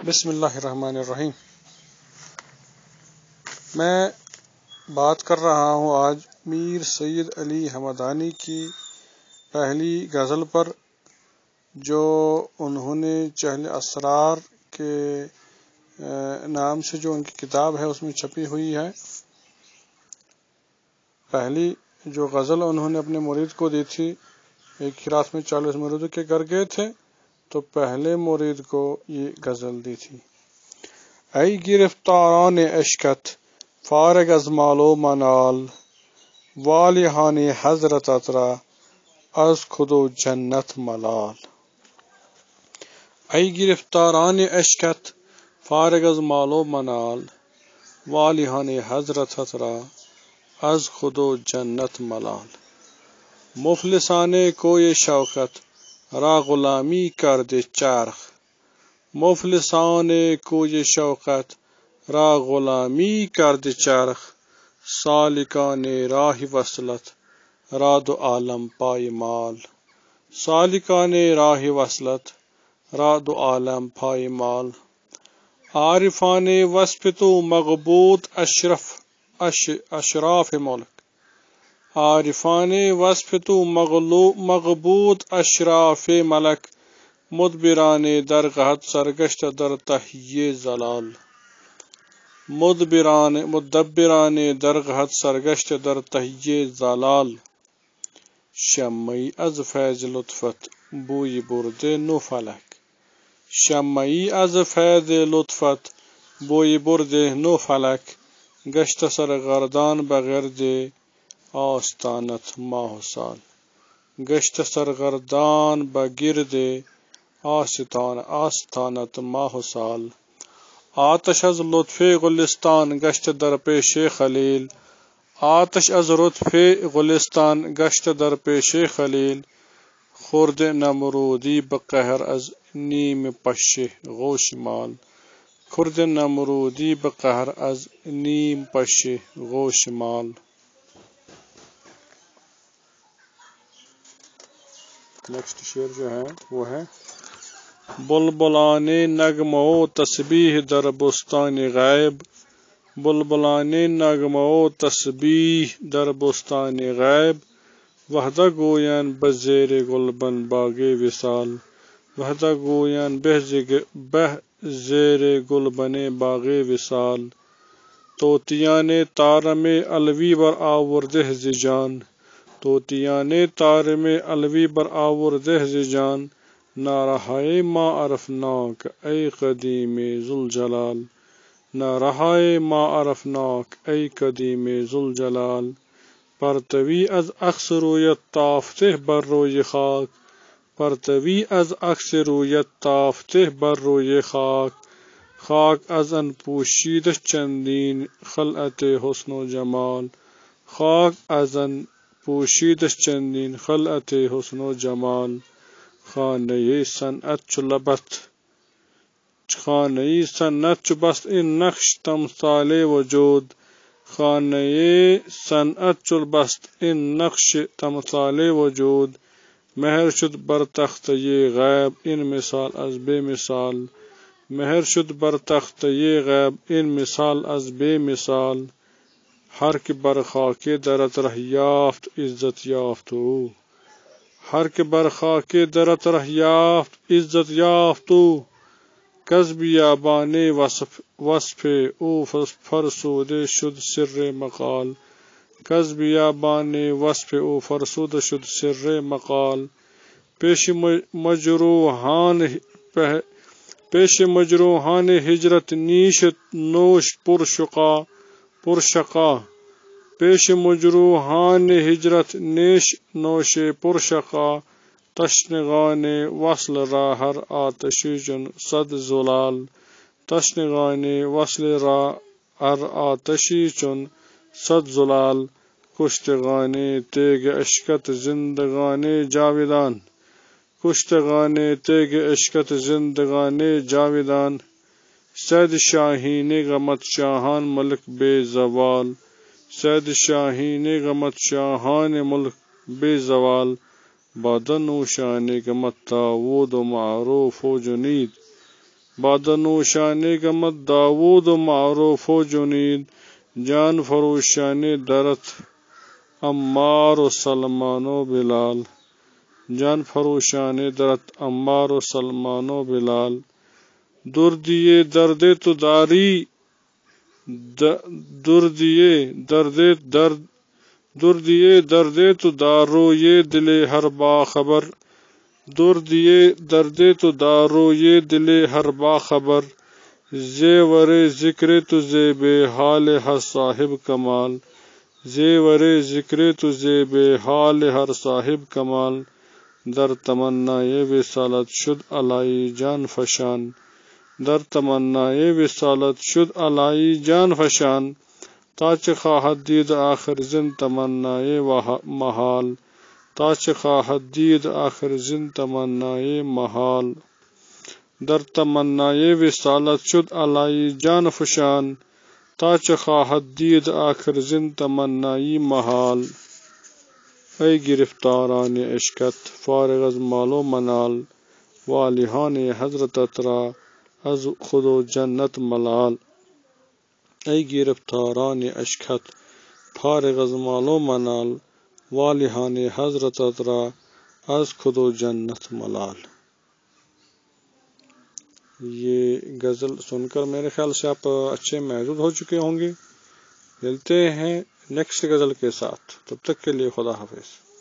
بسم اللہ الرحمن الرحیم۔ میں بات کر رہا ہوں آج میر سید علی حمدانی کی پہلی غزل پر، جو انہوں نے چہل اسرار کے نام سے جو ان کی کتاب ہے اس میں چھپی ہوئی ہے۔ پہلی جو غزل انہوں نے اپنے مرید کو دی تھی، ایک ہی رات میں 40 مریدوں کے گھر گئے تھے، تو پہلے مرید کو یہ غزل دی تھی۔ ای گرفتاران عشقت فارغ از مال و منال، والیہان حضرت اترا از خود و جنت ملال۔ ای گرفتاران عشقت فارغ از مال و منال، والیہان حضرت اترا از خود و جنت ملال۔ مفلسان کوی شوقت را غلامی کرده چرخ، مفلسان کوی شوقت را غلامی کرده چرخ، سالکان راہ وصلت را دو عالم پایمال، سالکان راہ وصلت را دو عالم پایمال۔ عارفان وصف تو مغبوط اشراف ملک، عارفان وصف تو مغبوط اشراف ملک، مدبران درگہت سرگشت در تہیے زلال، مدبران درگہت سرگشت در تہیے زلال۔ شمعی از فیض لطفت بوی برده نو فلک، شمعی از فیض لطفت بوی برده نو فلک، گشت سرگردان بگرد آستانت ماه و سال، گشت سرگردان بگرد آستانت ماه و سال۔ آتش از لطف گلستان گشت در پیش خلیل، آتش از لطف گلستان گشت در پیش خلیل، خورد نمرودی بقہر از نیم پش گوشمال، خورد نمرودی بقہر از نیم پش گوشمال۔ نیکسٹ شعر جو ہے وہ ہے: بلبلان نغمہ و تسبیح در بستان غیب، بلبلان نغمہ و تسبیح در بستان غیب، وحدہ گویان بہ زیر گلبن باغ وصال، وحدہ گویان بہ زیر گلبن باغ وصال۔ طوطیان طارم علوی بر آورده ز جان، طوطیان طارم علوی بر آورده ز جان، نارہائے ما عرفناک ای قدیم ذوالجلال، نارہائے ما عرفناک ای قدیم ذوالجلال۔ پرتوی از عکس رویت تافته بر روی خاک، پرتوی از عکس رویت تافته بر روی خاک، خاک از آن پوشیده چندین خلعت حسن و جمال، خاک از آن پوشیده چندین خلعت حسن و جمال۔ خانه صنعت چو لبت، خانه صنعت چو بست این نقش تمثال وجود، خانه صنعت چو بست این نقش تمثال وجود، مہر شد بر تخته غیب این مثال از بے مثال، مہر شد بر تخته غیب این مثال از بے مثال۔ ہر که بر خاک درت ره یافت عزت یافت او، ہر که بر خاک درت ره یافت عزت یافت او، کز بیابان وصف او فرسوده شد سر مقال، کز بیابان وصف او فرسوده شد سر مقال۔ پیش مجروحان ہجرت نیش نوش پرشقا، پیش مجروحان ہجرت نیش نوش پرشقا، تشنگان وصل را ہر آتشی چون صد زلال، تشنگان وصل را ہر آتشی چون صد زلال۔ کشتگان تیغ عشقت زندگان جاویدان، کشتگان تیغ عشقت زندگان جاویدان، سید شاہین غمت شاہان ملک بے زوال، سید شاہین غمت شاہان ملک بے زوال، بادن و شان غمت داود و معروف و جنید، بادنوشانی گمت داود و معروف و جنید جان فروشانی درت عمار و سلمان و بلال جان فروشانی درت عمار و سلمان و بلال دردیے درد تو داری دردیے درد تو دارو یہ دل ہر باخبر دردیے درد تو دارو یہ دل ہر باخبر زیور ذکر تجھے بے حال ہر صاحب کمال زیور ذکر تجھے بے حال ہر صاحب کمال در تمنائے وصالت شد الائی جان فشان در تمنائے وصالت شد الائی جان فشان تاچ خواہد دید آخر زن تمنائے محال تاچ خواہد دید آخر زن تمنائے محال در تمنائے وصالت شد الائی جان فشان تاچ خواہد دید آخر زن تمنائی محال ای گرفتاران عشقت فارغ از مال و منال والہان حضرت اترا از خود و جنت ملال ای گرفتاران عشقت فارغ از مال و منال والہان حضرت اترا از خود و جنت ملال۔ یہ غزل سن کر میرے خیال سے آپ اچھے محظوظ ہو چکے ہوں گے۔ ملتے ہیں نیکسٹ غزل کے ساتھ، تب تک کے لیے خدا حافظ۔